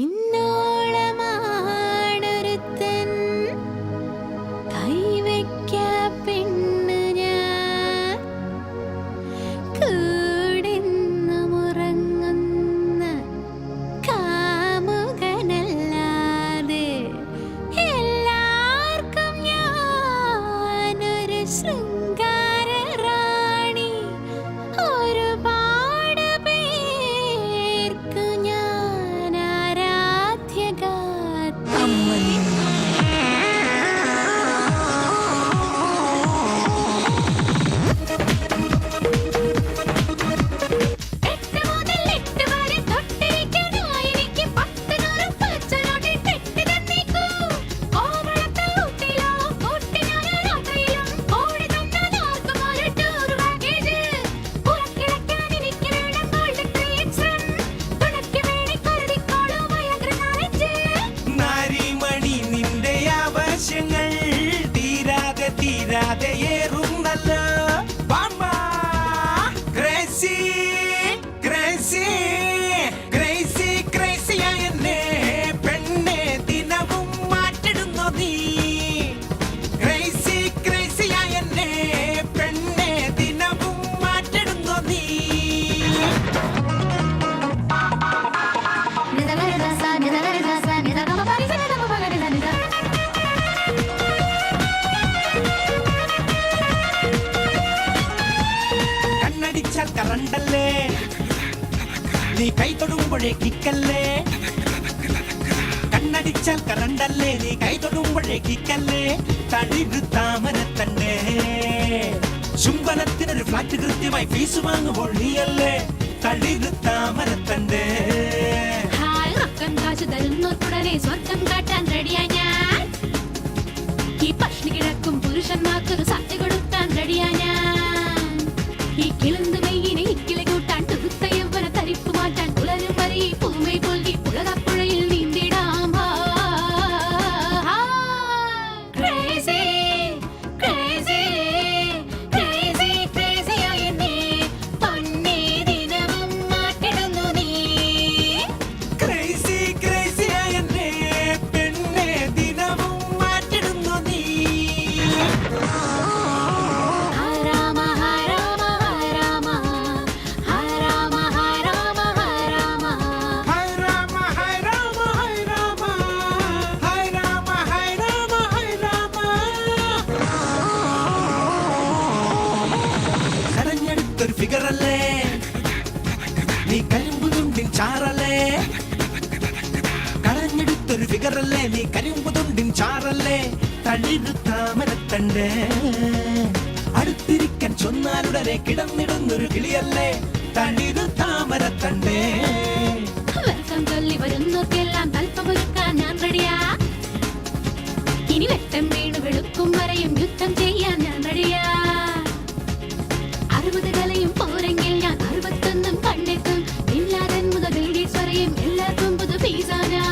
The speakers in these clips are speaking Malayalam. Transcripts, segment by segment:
ഇന്നോളമാണൊരുത്തൻ കൈവയ്ക്ക പെണ്ണ് ഞാൻ കൂടെന്നുമുറങ്ങുന്ന കാമുകനല്ലാതെ എല്ലാവർക്കും ഞാനൊരു ശൃംഗാര റാണി ഒരുപാട് പേർക്ക് ഞാൻ ആരാധ്യഗാത്രി. കറണ്ടല്ലേ നീ കൈ തൊടുമ്പോഴേ കിക്കല്ലേ, കണ്ണടിച്ചാൽ കറണ്ടല്ലേ നീ കൈ തൊടുമ്പോഴേ കിക്കല്ലേ. തളിരു താമരത്തണ്ടേ ചുംബനത്തിനൊരു ഫ്ലാറ്റ് കൃത്യമായി ഫീസ് വാങ്ങുമ്പോൾ നീയല്ലേ. തളിരു താമരത്തണ്ടേ കാശ് തരുന്നോർക്കുടനെ സ്വർഗം കാട്ടാൻ റെഡിയാ ഞാൻ. ഈ പഷ്ണി കിഴക്കും പുരുഷന്മാർക്കൊരു സത്യ കൊടുക്കാൻ റെഡിയാ ഞാൻ. ഈ കിളന്ത് മെയ്യിനെ ഇക്കിളി കൂട്ടാൻ തുടുത്ത യൗവന തരിപ്പ് മാറ്റാൻ പുലരും വരെ പൂമൈ പൊൽകി പുഴകപ്പുഴയിൽ നീന്തിടാം. ഫിഗറല്ലേ നീ കരിമ്പുതുണ്ടിൻ ചാറല്ലേ, കളഞ്ഞെടുത്തൊരു ഫിഗറല്ലേ നീ കരിമ്പുതുണ്ടിൻ ചാറല്ലേ. തളിരു താമരത്തണ്ടേ അടുത്തിരിക്കാൻ ചൊന്നാലുടനെ കിടന്നിടുന്നൊരു കിളിയല്ലേ. തളിരു താമരത്തണ്ടേ വെൽക്കം ചൊല്ലി വരുന്നൊക്കെല്ലാം തൽപ്പമൊരുക്കാൻ ഞാൻ റെഡിയാ. ഇനി വെട്ടം വീണ് വെളുക്കും വരെയും യുദ്ധം ചെയ്യാൻ ഞാൻ റെഡിയാ. 60 കലയും പോരെങ്കിൽ ഞാൻ 61 കണ്ടെത്തും. ഇല്ലാതൻ മുതൽ ബിൽഡീസ് വരെയും എല്ലാവർക്കും പുതു ഫീസാനാ.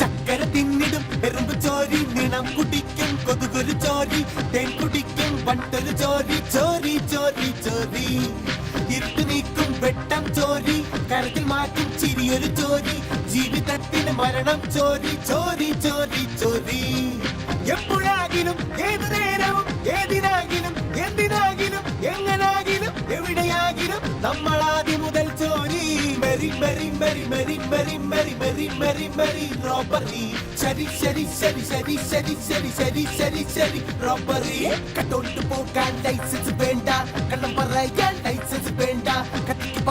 ചക്കര തിന്നിടും എറുമ്പ് ചോരി നിണം കുടിക്കും കൊതുകൊരു ചോരി തേൻ കുടിക്കും പണ്ടൊരു ചോരി ചോരി ചോരി ചോരി. ഇരുട്ട് നീക്കും വെട്ടം ചോരി കരത്തിൽ മാറ്റും ചിരിയൊരു ചോരി ജീവിതത്തിന് മരണം ചോരി ചോരി ചോരി ചോരി. എപ്പോഴാകിലും ഏതു നേരവും ഏതിനാകിലും എന്തിനാകിലും എങ്ങനാകിലും എവിടെയാകിലും നമ്മളാദ്യം മുതൽ ചോരി. മെരി മെരി മെരി മെരി മെരി മെരി മെരി മെരി മെരി റോബറി ശരി ശരി ശരി ശരി ശരി ശരി ശരി ശരി ശരി റോബറി. കട്ടോണ്ട് പോകാൻ ലൈസൻസ് വേണ്ട, കള്ളം പറയാൻ ലൈസൻസ് വേണ്ട, കത്തിക്ക്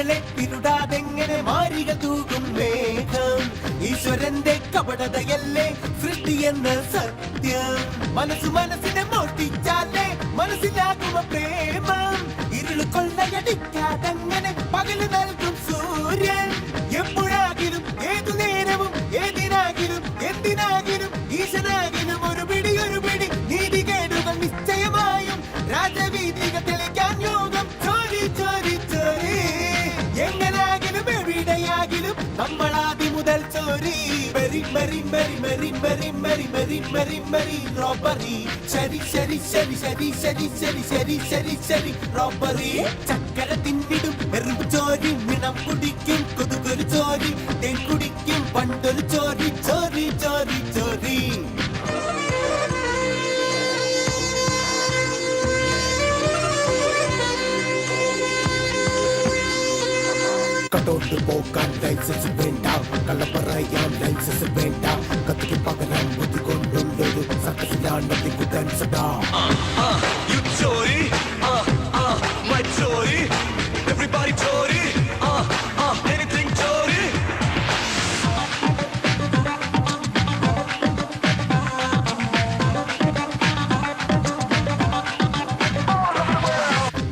കണ്ണുകളെ തിരുടാതെങ്ങനെ മാറിക തൂകും മേഘം ഈശ്വരന്റെ കപടതയല്ലേ സൃഷ്ടി എന്ന സത്യം മനസ്സിനെ മോഷ്ടിച്ചാലേ മനസ്സിലാകുമ പ്രേമം ഇരുള് കൊള്ളയടിക്കാതങ്ങനെ പകല് നൽകും സൂര്യൻ എപ്പോഴാകിലും ഏതു നേരവും ഏതിനാകിലും എന്തിനാകിലും ഈശനാകിലും ഒരു പിടി നീതി കേടുകൾ നിശ്ചയമായും രാജവീതികൾ തെളിക്കാൻ യോഗം ചോരി ചോരി ചോരി എങ്ങനാകിലും എവിടെയാകിലും നമ്മളാദി മുതൽ ചോരി മെറി മെറി മെറി മെറി മെറി മെറി മെറി മെറി മെറി റോബറി ശരി ശരി ശരി ശരി ശരി ശരി ശരി ശരി ശരി റോബറി ചക്കര തിന്നിടും എറുമ്പ് ചോരി നിണം കുടിക്കും കൊതുകൊരു ചോരി തേൻ കുടിക്കും പണ്ടൊരു ചോരി ചോരി ചോരി ചോരി കട്ടോട്ട് പോക്കാൻ ലൈസൻസ് വേണ്ട കള്ള പറയാൻ ലൈസൻസ് വേണ്ട കത്തിക്ക് പകരാൻ ബുദ്ധി കൊണ്ടുള്ളൊരു സർക്കസിലാണ് കുത്താൻ സദാ You Tory, my Tory, everybody Tory, anything Tory.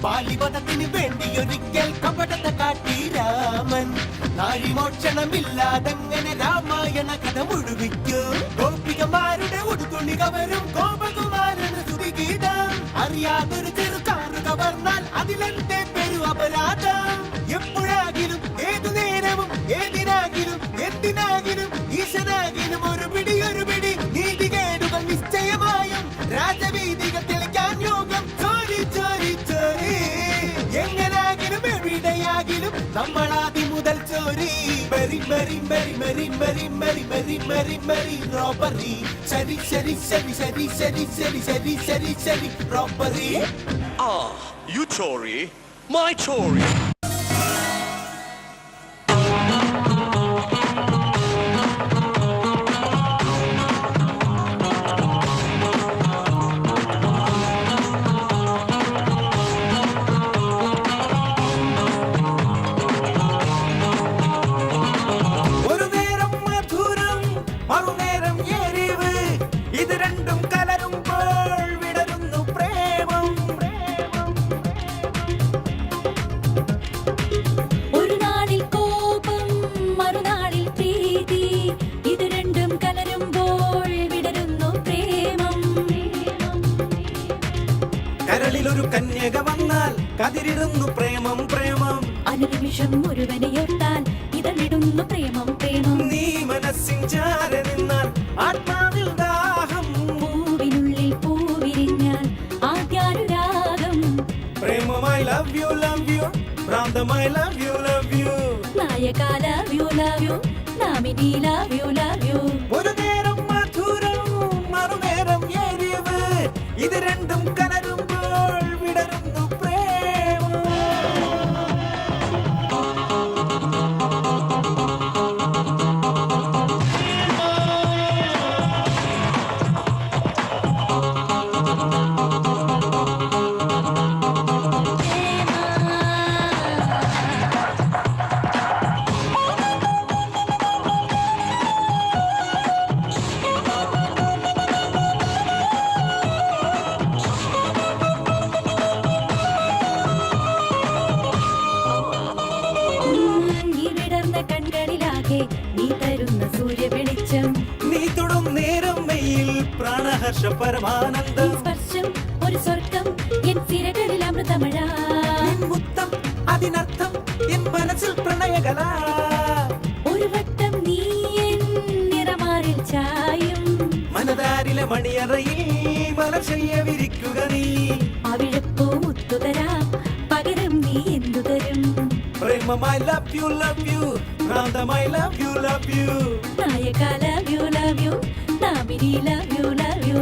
ബാലിവനത്തിന് വേണ്ടി ഒരിക്കൽ കപടത കാട്ടി രാമൻ നാരിമോക്ഷണമില്ലാതെങ്ങനെ രാമായണ കഥ മുഴുവിക്കും ഗോപികമാരുടെ ഉടുതുണി കവരും ഗോപകുമാരന് സ്തുതിഗീതം അറിയാതൊരു ചെറുകാറ് കവർന്നാൽ അതിലെന്റെ പെരു അപരാധം എപ്പോഴാകിലും ഏതു നേരവും ഏതിനാകിലും എന്തിനാകിലും ഈശനാകിലും ഒരു പിടി നീതി കേടുകൾ നിശ്ചയമായും രാജവീതികൾ തെളിക്കാൻ യോഗം ചോരി ചോരി ചോരി എങ്ങനാകിലും എവിടെയാകിലും നമ്മളാദി മുതൽ ചോരി മെറി മെറി മെറി മെറി മെറി മെറി മെറി മെറി മെറി റോബറി ശരി ശരി ശരി ശരി ശരി ശരി ശരി ശരി ശരി robbery You Tory, my Tory. ഒരു നേരം മധുരം മറുനേരം എരിവ് ഇത് രണ്ടും കലരുമ്പോൾ വിടരുന്നു പ്രേമം ഒരു നാളിൽ കോപം മറുനാളിൽ പ്രീതി ഇത് രണ്ടും കലരുമ്പോൾ വിടരുന്നു പ്രേമം കരളിലൊരു കന്യക വന്നാൽ കതിരിടുന്നു പ്രേമം പ്രേമം അനുനിമിഷം ഒരുവനെയോർത്താൽ ഇതളിടുന്നു പ്രേമം പ്രേമം നീ മനസ്സിൻ ചാര നിന്നാൽ ആത്മാവിൽ ദാഹം പൂവിനുള്ളിൽ പൂവിരിഞ്ഞാൽ ആദ്യാനുരാഗം പ്രേമമായി ലവ് യു ഭ്രാന്തമായി ലവ് യു നായക ലവ് യു നാമിനി ലവ് യു ഒരു നേരം മധുരം മറുനേരം എരിവ് ഇത് രണ്ടും കലരുമ്പോൾ വിടരുന്നു പ്രേമം ഈ വിടർന്ന കൺകളിലാകെ നീ തരുന്ന സൂര്യവെളിച്ചം നീ തൊടും നേരം വെയിൽ പ്രാണഹർഷ ഈ പരമാനന്ദം സ്പർശം ഒരു സ്വർഗം എൻ സിരകളിൽ അമൃതമഴ നിൻ മുത്തം അതിനർത്ഥം എൻ മനസ്സിൽ പ്രണയകല ഒരു വട്ടം നീ എൻ നിറമാറിൽ ചായും മനതാരിലെ മണിയറയിൽ മലർശയ്യ വിരിക്കുക നീ അവിഴപ്പൂ മുത്തുതരാം പകരം നീ എന്തു തരും പ്രേമമായി ലവ് യു ഭ്രാന്തമായി ലവ് യു നായക ലവ് യു നാമിനി ലവ് യു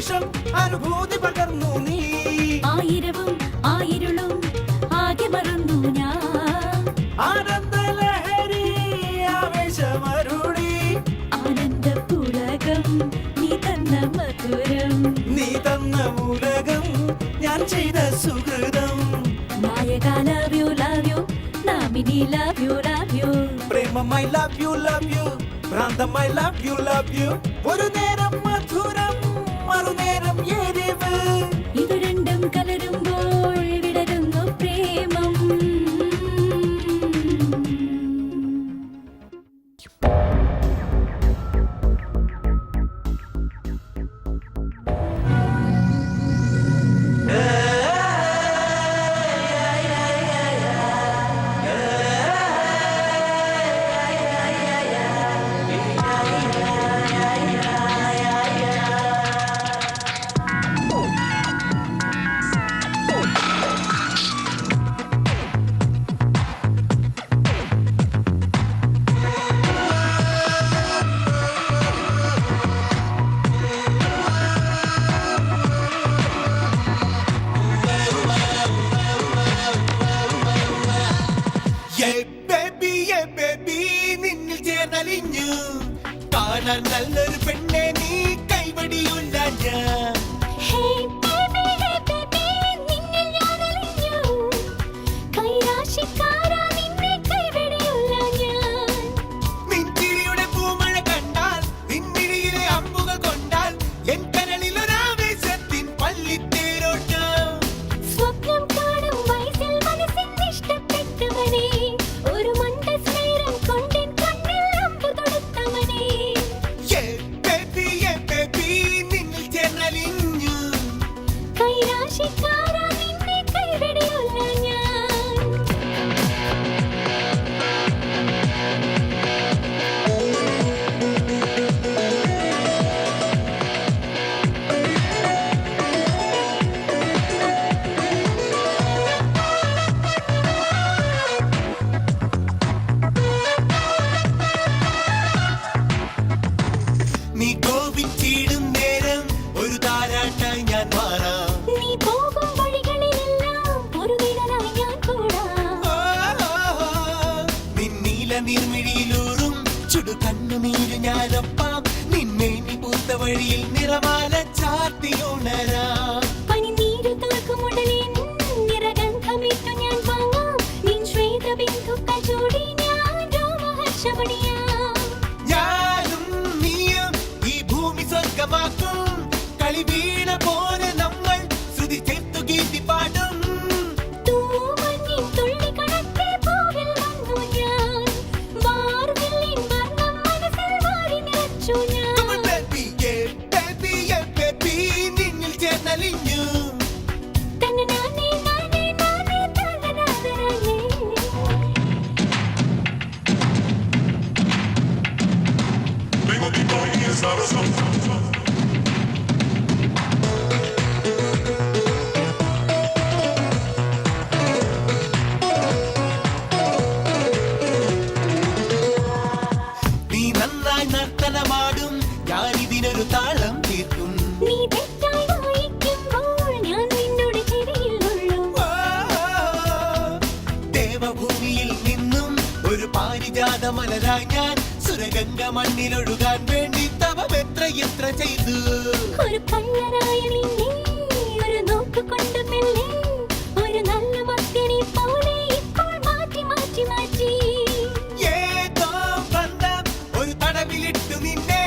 നിമിഷം അനുഭൂതി പകർന്നു നീ. ആയിരവും ആയിരുളും ആകെ മറന്നു ഞാൻ. ആനന്ദലഹരി ആവേശമരുളി. ആനന്ദപുളകം നീ തന്ന മധുരം. നീ തന്ന ഉലകം ഞാൻ ചെയ്ത സുഹൃതം. നായക love you love you നാമിനി love you love you. പ്രേമമായി love you love you. ഭ്രാന്തമായി love you love you. ഒരു നേരം മധുരം മറുനേരം എരിവ്. ഇതു രണ്ടും കലരുമ്പോൾ വിടരുന്നു പ്രേമം. Yeah baby നിന്നിൽ ചേർന്നലിഞ്ഞു. കാണാൻ നല്ലൊരു പെണ്ണെ നീ കൈവടിയുള്ള ഞാൻ. Hey baby നിന്നിൽ ഞാൻ അലിഞ്ഞു. കൈരാശിക്കാരാ നിന്നെ കൈവെടിയുള്ള ഞാൻ. നിൻചിരിയുടെ പൂമഴ കണ്ടാൽ നിൻമിഴിയിലെ അമ്പുകൾ കൊണ്ടാൽ എൻ കരളിലൊരാവേശത്തിൻ പള്ളിത്തേരോട്ടം. സ്വപ്നം കാണും വയസ്സിൽ മനസ്സിൽ ഇഷ്ടപ്പെട്ടവനെ. ഒരു മന്ദസ്മേരം കൊണ്ടെൻ കണ്ണിൽ അമ്പു തൊടുത്തവനെ. Yeah baby നിന്നിൽ ചേർന്നലിഞ്ഞു. കൈരാശിക്കാരാ നിന്നെ കൈവെടിയുള്ള ഞാൻ. നീ കോപിച്ചിടും നേരം ഒരു താരാട്ടായി ഞാൻ മാറാം. നീ പോകും വഴികളിലെല്ലാം ഒരു നിഴലായി ഞാൻ കൂടാം. നിന്നീല നീർമിഴിയിലൂറും ചുടു കണ്ണുനീര് ഞാനൊപ്പാം. നിന്നെ നീ പൂത്ത വഴിയിൽ നിറമാല ചാർത്തിയുണരാം. പനിനീരു തോൽക്കുമുടലിൻ നിറഗന്ധമിട്ടു ഞാൻ വാങ്ങാം. നിൻ ശ്വേതബിന്ദുക്കൾ ചൂടി ഞാൻ രോമഹർഷമണിയാം. ഞാനും നീയും ഈ ഭൂമി സ്വർഗമാക്കും. കളിവീണ പോലെ നമ്മൾ ശ്രുതി ചേർത്തു ഗീതി പാടും. തൂമഞ്ഞിൻ തുള്ളിക്കണക്കെ പൂവിൽ വന്നു ഞാൻ. വാർവില്ലിൻ വർണ്ണം മനസ്സിൽ വാരി നിറച്ചു ഞാൻ. Come on, yeah baby നിന്നിൽ ചേർന്നലിഞ്ഞു. തന്നനാനേ നാനേ നാനേ തന്നനാനേ. നീ നന്നായി നർത്തനമാടും ഞാനിതിനൊരു താളം തീർക്കും. നീ തെറ്റായി വായിക്കുമ്പോൾ ഞാൻ നിന്നോട് ചിരിയിലുള്ളൂ. ദേവഭൂമിയിൽ നിന്നും ഒരു പാരിജാത മലരായി ഞാൻ സുരഗംഗ മണ്ണിലൊഴുകാൻ വേണ്ടി തപം എത്ര ചെയ്തു. ഒരു കള്ളനായ നിന്നെ ഒരു നോക്ക് കൊണ്ട് മെല്ലെ ഒരു നല്ല മദ്യനെ പോലെ ഇപ്പോൾ മാറ്റി മാറ്റി മാറ്റി. ഏതോ ബന്ധം ഒരു തടവിലിട്ടു നിന്നെ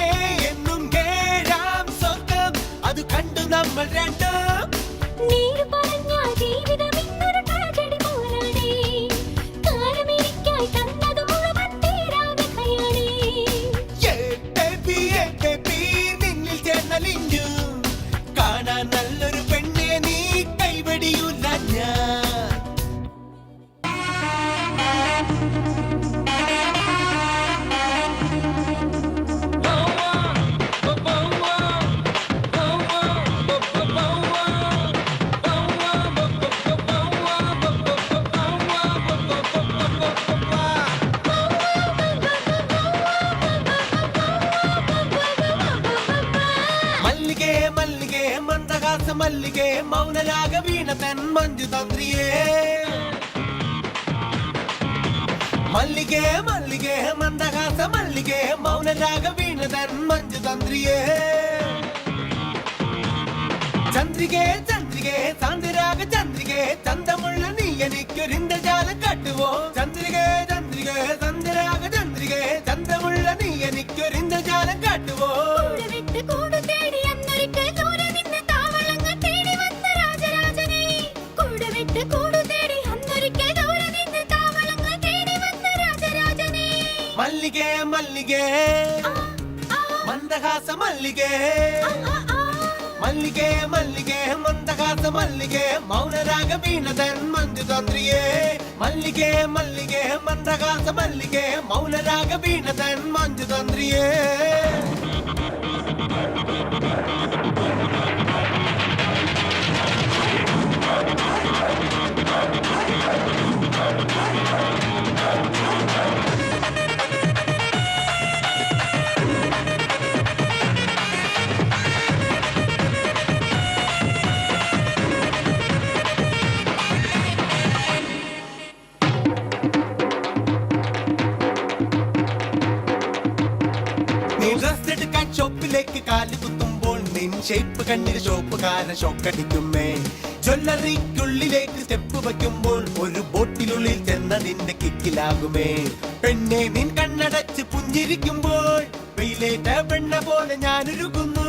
എന്നും ഏഴാം സ്വർഗം അത് കണ്ടു നമ്മൾ രണ്ടും. നേര് പറഞ്ഞ ജീവിതം ഇന്നൊരു ട്രാജഡി പോലാണേ. കാലം എനിക്കായി തന്നത് മുഴുവൻ തീരാകഥയാണേ. Yeah baby നിന്നിൽ ചേർന്നലിഞ്ഞു. കാണാൻ നല്ലൊരു പെണ്ണെ നീ കൈവടിയുള്ള മല്ലികേ മൗനരാഗ വീണ തൻ മഞ്ജു തന്ത്രിയേ മല്ലികേ മല്ലികേ മന്ദഹാസ മല്ലികേ മൗനരാഗ വീണ തൻ മഞ്ജു തന്ത്രിയേ ചന്ദ്രികേ ചന്ദ്രികേ സാന്തിരാഗ ചന്ദ്രികേ ചന്തമുള്ള നീ എനിക്കൊരിന്ദ്രജാലം കാട്ടുവോ ചന്ദ്രികേ ചന്ദ്രികേ സാന്തിരാഗ ചന്ദ്രികേ ചന്തമുള്ള നീ എനിക്കൊരിന്ദ്രജാലം കാട്ടുവോ മല്ലികേ മല്ലികേ മന്ദഹാസ മല്ലികേ മല്ലികേ മല്ലികേ മന്ദഹാസ മല്ലികേ മൗനരാഗ വീണതൻ മഞ്ജു തന്ത്രിയേ മല്ലികേ മല്ലികേ മന്ദഹാസ മല്ലികേ മൗനരാഗ വീണതൻ മഞ്ജു തന്ത്രിയേ ഷോപ്പിലേക്ക് കാല് കുത്തുമ്പോൾ നിൻ ഷേപ്പ് കണ്ണിന് ഷോപ്പുകാരൻ ഷോക്കടിക്കുമേ ജ്വല്ലറിക്കുള്ളിലേക്ക് സ്റ്റെപ്പ് വയ്ക്കുമ്പോൾ ഒരു ബോട്ടിനുള്ളിൽ ചെന്ന നിന്റെ കിക്കിലാകുമേ പെണ്ണെ നിൻ കണ്ണടച്ച് പുഞ്ചിരിക്കുമ്പോൾ വെയിലേറ്റ പെണ്ണ പോലെ ഞാനൊരുകുന്നു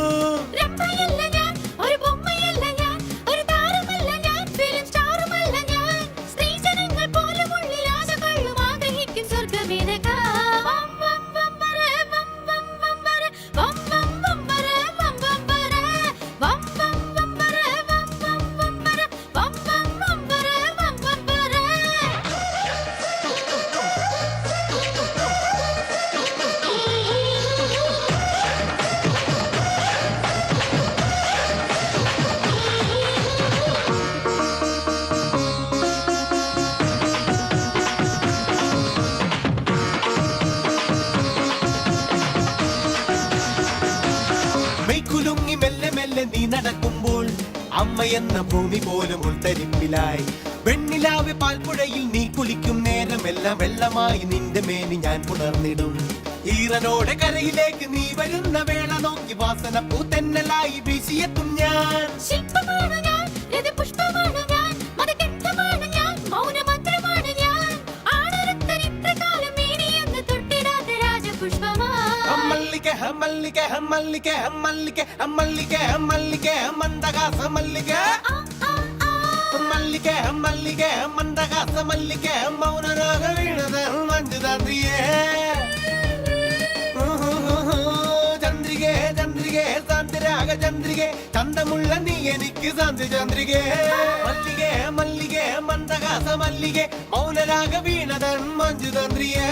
കുലുങ്ങി മെല്ലെ മെല്ലെ നീ നടക്കുമ്പോൾ അമ്മയെന്ന ഭൂമി പോലും ഉൾത്തരിപ്പിലായി വെണ്ണിലാവ് പാൽപ്പുഴയിൽ നീ കുളിക്കും നേരമെല്ലാം വെള്ളമായി നിന്റെ മേനി ഞാൻ പുണർന്നിടും ഈറനോടെ കരയിലേക്ക് നീ വരുന്ന വേള നോക്കി വാസന പൂത്തെന്നലായി വീശിയെത്തും ഞാൻ മല്ലികേ മല്ലികേ മല്ലികേ മല്ലികേ മല്ലികേ മല്ലികേ മന്ദഹാസ മല്ലികേ മല്ലികേ മല്ലികേ മന്ദഹാസ മല്ലികേ മൗനരാഗ വീണത മഞ്ജു തന്ത്രിയേ ചന്ദ്രികേ ചന്ദ്രികേ സാന്തിരാഗ ചന്ദ്രികേ ചന്തമുള്ള നീ എനിക്ക് സാന്തി ചന്ദ്രികേ മല്ലികേ മല്ലികേ മന്ദഹാസ മല്ലികേ മൗനരാഗ വീണത മഞ്ജു തന്ത്രിയേ